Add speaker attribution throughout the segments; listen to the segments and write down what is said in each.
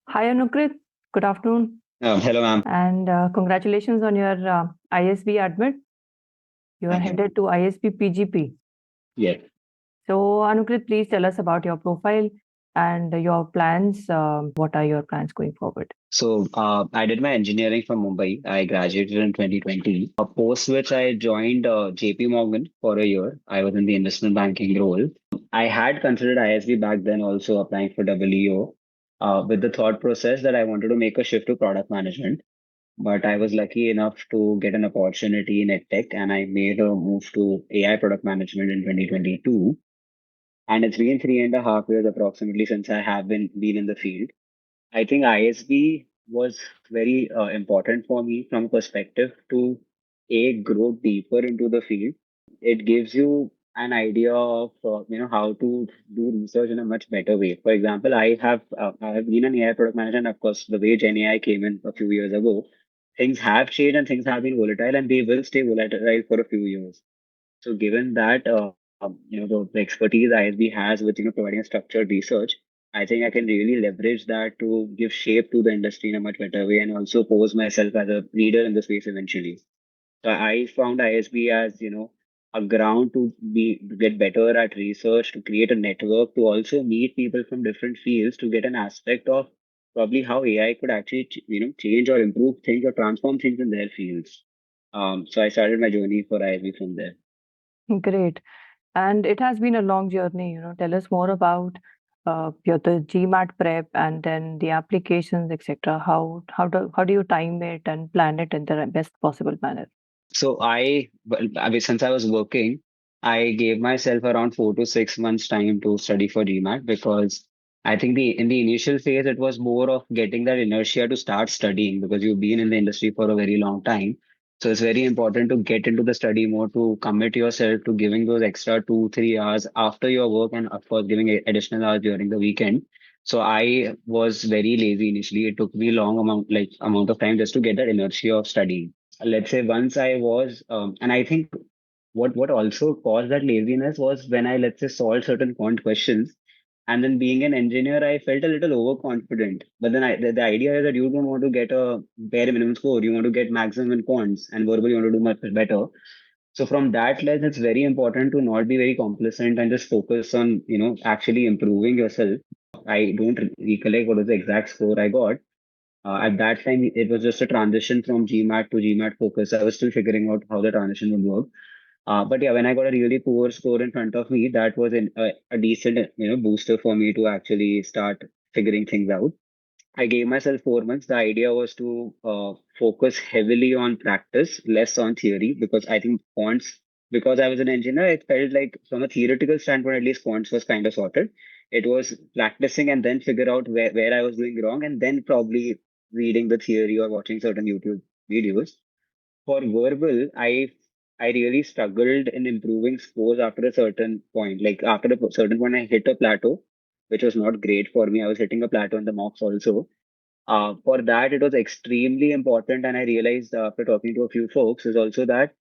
Speaker 1: Hi, Anukrit. Good afternoon.
Speaker 2: Hello, ma'am.
Speaker 1: And congratulations on your ISB admit. You are
Speaker 2: Thank you.
Speaker 1: headed to ISB PGP.
Speaker 2: Yes.
Speaker 1: So, Anukrit, please tell us about your profile and your plans. What are your plans going forward?
Speaker 2: I did my engineering from Mumbai. I graduated in 2020. Post which I joined JP Morgan for a year. I was in the investment banking role. I had considered ISB back then, also applying for WEO, with the thought process that I wanted to make a shift to product management. But I was lucky enough to get an opportunity in EdTech, and I made a move to AI product management in 2022. And it's been 3.5 years approximately since I have been in the field. I think ISB was very important for me from a perspective to grow deeper into the field. It gives you an idea of how to do research in a much better way. For example, I have been an AI product manager, and of course, the way Gen AI came in a few years ago, things have changed and things have been volatile, and they will stay volatile for a few years. So given that, the expertise ISB has with, providing a structured research, I think I can really leverage that to give shape to the industry in a much better way and also pose myself as a leader in the space eventually. So I found ISB as, a ground to get better at research, to create a network, to also meet people from different fields, to get an aspect of probably how AI could actually, change or improve things or transform things in their fields. So I started my journey for ISB from there.
Speaker 1: Great. And it has been a long journey. Tell us more about the GMAT prep and then the applications, etc. How do you time it and plan it in the best possible manner?
Speaker 2: Since I was working, I gave myself around 4 to 6 months time to study for GMAT because I think in the initial phase it was more of getting that inertia to start studying because you've been in the industry for a very long time. So it's very important to get into the study more, to commit yourself to giving those extra 2, 3 hours after your work, and of course giving additional hours during the weekend. So I was very lazy initially. It took me amount of time just to get that inertia of studying. Let's say once I was, and I think what also caused that laziness was when I, let's say, solved certain quant questions, and then being an engineer, I felt a little overconfident. But then the idea is that you don't want to get a bare minimum score, you want to get maximum in quants, and verbally you want to do much better. So from that lens, it's very important to not be very complacent and just focus on, actually improving yourself. I don't recollect what was the exact score I got. At that time, it was just a transition from GMAT to GMAT focus. I was still figuring out how the transition would work. But yeah, when I got a really poor score in front of me, that was a decent, booster for me to actually start figuring things out. I gave myself 4 months. The idea was to focus heavily on practice, less on theory, because I think quants, because I was an engineer, it felt like from a theoretical standpoint, at least quants was kind of sorted. It was practicing and then figure out where I was doing wrong and then probably reading the theory or watching certain YouTube videos. For verbal, I really struggled in improving scores after a certain point. Like after a certain point, I hit a plateau, which was not great for me. I was hitting a plateau in the mocks also. For that, it was extremely important, and I realized after talking to a few folks is also that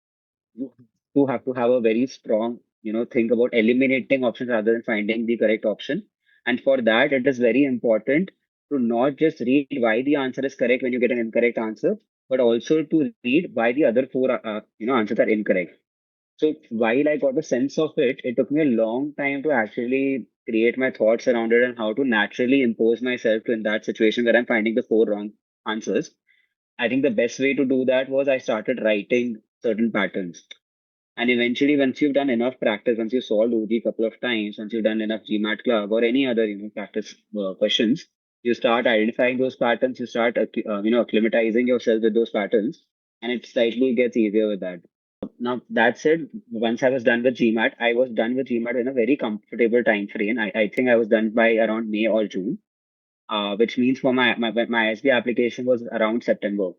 Speaker 2: you have to have a very strong, think about eliminating options rather than finding the correct option. And for that, it is very important to not just read why the answer is correct when you get an incorrect answer, but also to read why the other four, answers are incorrect. So while I got a sense of it, it took me a long time to actually create my thoughts around it and how to naturally impose myself to in that situation where I'm finding the four wrong answers. I think the best way to do that was I started writing certain patterns. And eventually, once you've done enough practice, once you solved OG a couple of times, once you've done enough GMAT club or any other, practice questions, you start identifying those patterns. You start, acclimatizing yourself with those patterns, and it slightly gets easier with that. Now that said, once I was done with GMAT, I was done with GMAT in a very comfortable time frame. I think I was done by around May or June, which means for my ISB application was around September.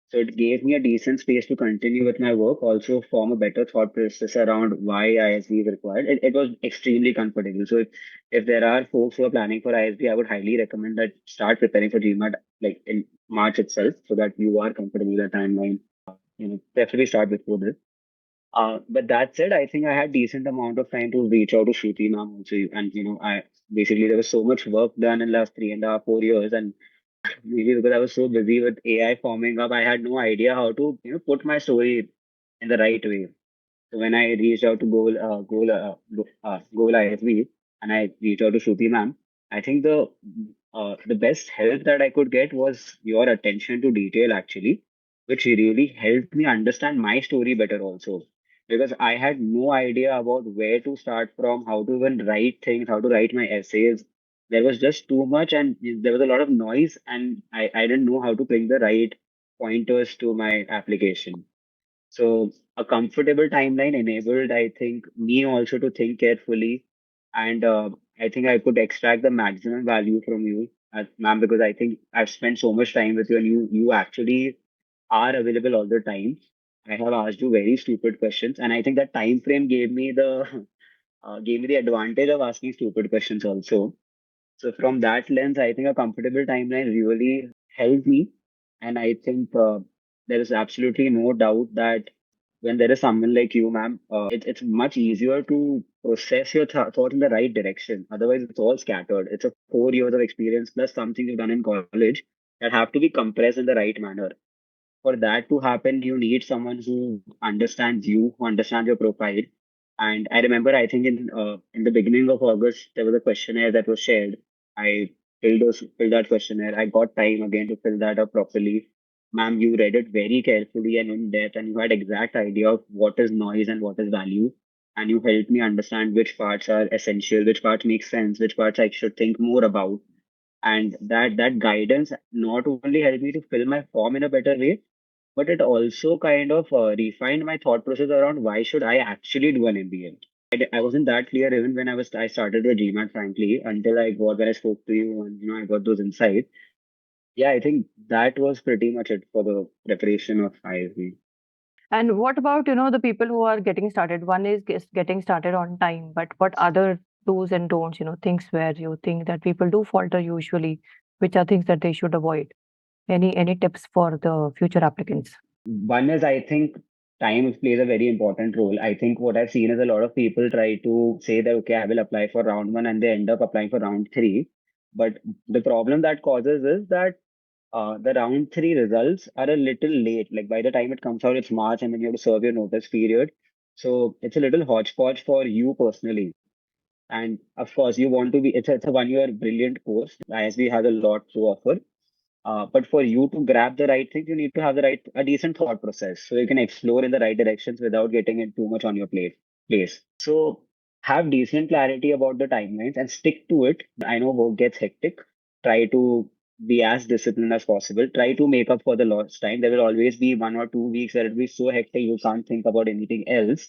Speaker 2: So it gave me a decent space to continue with my work, also form a better thought process around why ISB is required. It was extremely comfortable. So if there are folks who are planning for ISB, I would highly recommend that start preparing for GMAT like in March itself so that you are comfortable with the timeline. Definitely start before this. But that said, I think I had decent amount of time to reach out to Shruti ma'am also. And, I basically, there was so much work done in the last 3.5, 4 years. And Maybe because I was so busy with AI forming up, I had no idea how to, put my story in the right way. So when I reached out to Goal ISB and I reached out to Shruti ma'am, I think the best help that I could get was your attention to detail actually, which really helped me understand my story better also. Because I had no idea about where to start from, how to even write things, how to write my essays. There was just too much and there was a lot of noise, and I didn't know how to bring the right pointers to my application. So a comfortable timeline enabled, I think, me also to think carefully, and I think I could extract the maximum value from you, ma'am, because I think I've spent so much time with you, and you actually are available all the time. I have asked you very stupid questions, and I think that time frame gave me the gave me the advantage of asking stupid questions also. So from that lens, I think a comfortable timeline really helped me. And I think there is absolutely no doubt that when there is someone like you, ma'am, it's much easier to process your thought in the right direction. Otherwise, it's all scattered. It's a 4 years of experience plus something you've done in college that have to be compressed in the right manner. For that to happen, you need someone who understands you, who understands your profile. And I remember, I think in the beginning of August, there was a questionnaire that was shared. I filled that questionnaire. I got time again to fill that up properly. Ma'am, you read it very carefully and in depth, and you had exact idea of what is noise and what is value. And you helped me understand which parts are essential, which parts make sense, which parts I should think more about. And that guidance not only helped me to fill my form in a better way, but it also kind of refined my thought process around why should I actually do an MBA. I wasn't that clear even when I started with GMAT, frankly, until when I spoke to you and I got those insights. Yeah, I think that was pretty much it for the preparation of ISB.
Speaker 1: And what about, the people who are getting started? One is getting started on time, but what other do's and don'ts, things where you think that people do falter usually, which are things that they should avoid? Any tips for the future applicants?
Speaker 2: One is, I think, time plays a very important role. I think what I've seen is a lot of people try to say that, okay, I will apply for round one, and they end up applying for round three. But the problem that causes is that the round three results are a little late. Like by the time it comes out, it's March, and then you have to serve your notice period. So it's a little hodgepodge for you personally. And of course, you want to be, it's a 1 year brilliant course. ISB has a lot to offer. But for you to grab the right things, you need to have a decent thought process so you can explore in the right directions without getting it too much on your place. So have decent clarity about the timelines and stick to it. I know work gets hectic. Try to be as disciplined as possible. Try to make up for the lost time. There will always be 1 or 2 weeks that will be so hectic you can't think about anything else.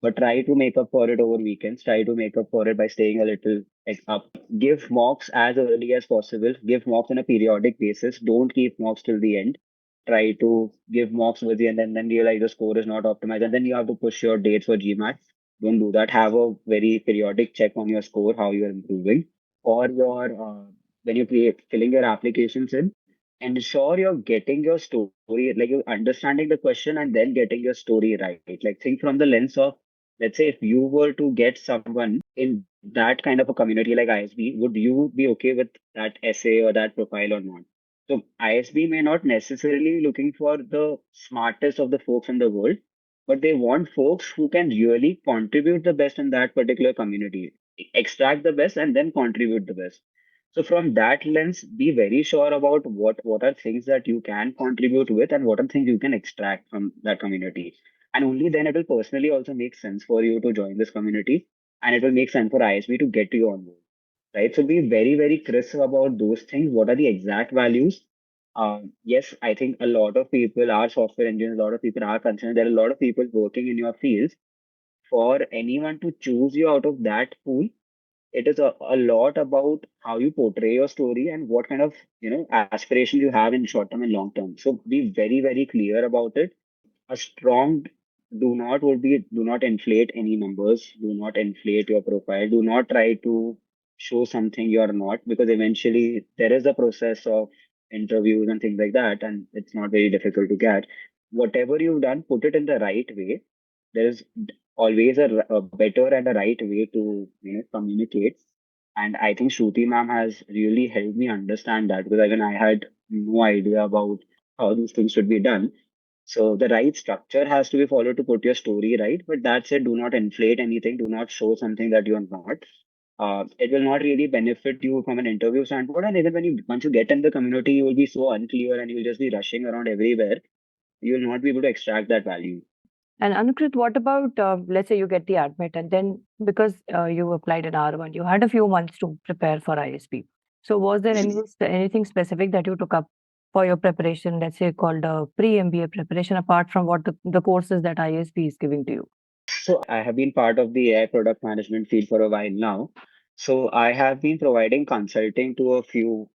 Speaker 2: But try to make up for it over weekends. Try to make up for it by staying a little up. Give mocks as early as possible. Give mocks on a periodic basis. Don't keep mocks till the end. Try to give mocks with the end and then realize the score is not optimized. And then you have to push your dates for GMAT. Don't do that. Have a very periodic check on your score, how you are improving. Or when you're filling your applications in, ensure you're getting your story, like you're understanding the question and then getting your story right. Like think from the lens of, let's say, if you were to get someone in that kind of a community like ISB, would you be okay with that essay or that profile or not? So ISB may not necessarily looking for the smartest of the folks in the world, but they want folks who can really contribute the best in that particular community, extract the best and then contribute the best. So from that lens, be very sure about what are things that you can contribute with and what are things you can extract from that community. And only then it will personally also make sense for you to join this community, and it will make sense for ISB to get you on board. Right. So be very, very crisp about those things. What are the exact values? Yes, I think a lot of people are software engineers, a lot of people are concerned. There are a lot of people working in your fields. For anyone to choose you out of that pool, it is a lot about how you portray your story and what kind of aspirations you have in short term and long term. So be very, very clear about it. A strong do not inflate any numbers, do not inflate your profile, do not try to show something you're not, because eventually there is a process of interviews and things like that, and it's not very difficult to get. Whatever you've done, put it in the right way. There is always a better and a right way to communicate. And I think Shruti ma'am has really helped me understand that, because even I had no idea about how these things should be done. So the right structure has to be followed to put your story right. But that said, do not inflate anything. Do not show something that you are not. It will not really benefit you from an interview standpoint. And even when you once you get in the community, you will be so unclear and you'll just be rushing around everywhere. You will not be able to extract that value.
Speaker 1: And Anukrit, what about, let's say you get the admit, and then because you applied in R1, you had a few months to prepare for ISB. So was there anything specific that you took up for your preparation, let's say called a pre-MBA preparation, apart from what the courses that ISB is giving to you?
Speaker 2: So I have been part of the AI product management field for a while now. So I have been providing consulting to a few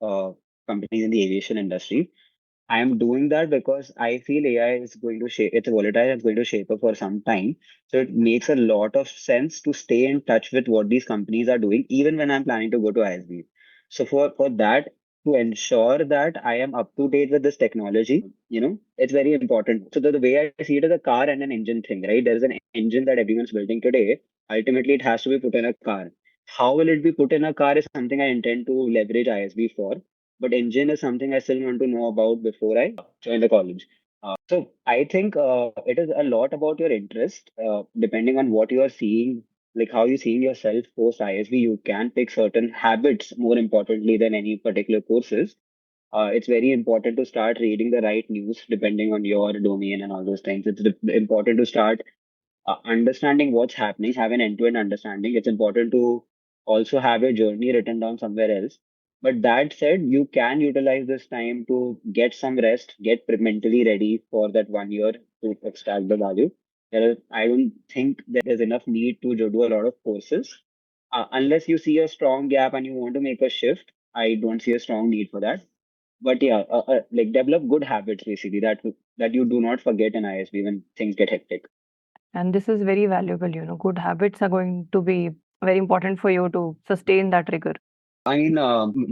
Speaker 2: companies in the aviation industry. I am doing that because I feel AI is going to shape, it's volatile, it's going to shape up for some time. So it makes a lot of sense to stay in touch with what these companies are doing, even when I'm planning to go to ISB. So for that, to ensure that I am up to date with this technology, it's very important. So the way I see it is a car and an engine thing, right? There is an engine that everyone's building today. Ultimately, it has to be put in a car. How will it be put in a car is something I intend to leverage ISB for. But engine is something I still want to know about before I join the college. So I think it is a lot about your interest, depending on what you are seeing, like how you're seeing yourself post ISB. You can pick certain habits more importantly than any particular courses. It's very important to start reading the right news depending on your domain and all those things. It's important to start understanding what's happening, have an end-to-end understanding. It's important to also have your journey written down somewhere else. But that said, you can utilize this time to get some rest, get mentally ready for that 1 year to extract the value. I don't think there's enough need to do a lot of courses. Unless you see a strong gap and you want to make a shift, I don't see a strong need for that. But yeah, like develop good habits basically that you do not forget in ISB when things get hectic.
Speaker 1: And this is very valuable, good habits are going to be very important for you to sustain that rigor.
Speaker 2: I mean,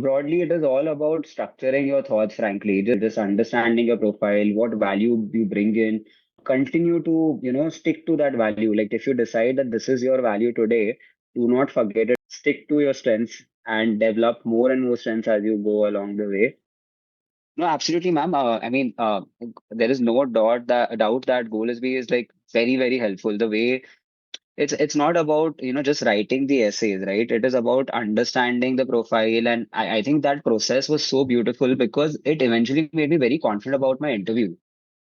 Speaker 2: broadly, it is all about structuring your thoughts, frankly, just understanding your profile, what value you bring in, continue to, stick to that value. Like if you decide that this is your value today, do not forget it, stick to your strengths and develop more and more strengths as you go along the way. No, absolutely, ma'am. I mean, there is no doubt that GOALisB is like very, very helpful. The way it's not about just writing the essays, right? It is about understanding the profile, and I think that process was so beautiful because it eventually made me very confident about my interview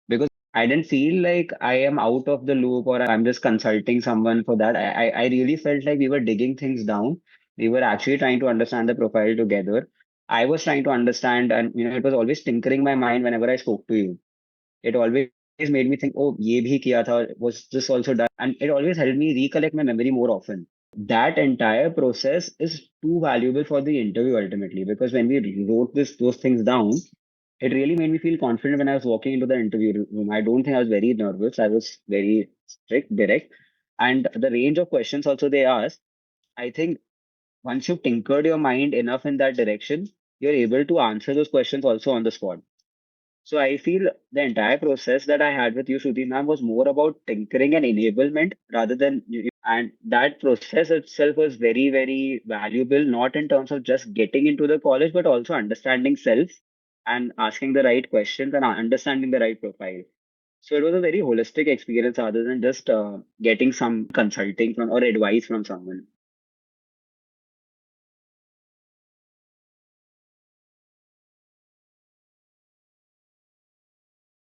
Speaker 2: because I didn't feel like I am out of the loop or I'm just consulting someone for that. I really felt like we were digging things down. We were actually trying to understand the profile together. I was trying to understand, and it was always tinkering my mind whenever I spoke to you. It always made me think, oh, ye bhi kiya tha, was this also done? And it always helped me recollect my memory more often. That entire process is too valuable for the interview ultimately because when we wrote those things down, it really made me feel confident when I was walking into the interview room. I don't think I was very nervous. I was very strict, direct. And the range of questions also they asked, I think once you've tinkered your mind enough in that direction, you're able to answer those questions also on the spot. So I feel the entire process that I had with you, Shruti ma'am, was more about tinkering and enablement rather than, and that process itself was very, very valuable, not in terms of just getting into the college, but also understanding self and asking the right questions and understanding the right profile. So it was a very holistic experience rather than just getting some consulting from or advice from someone.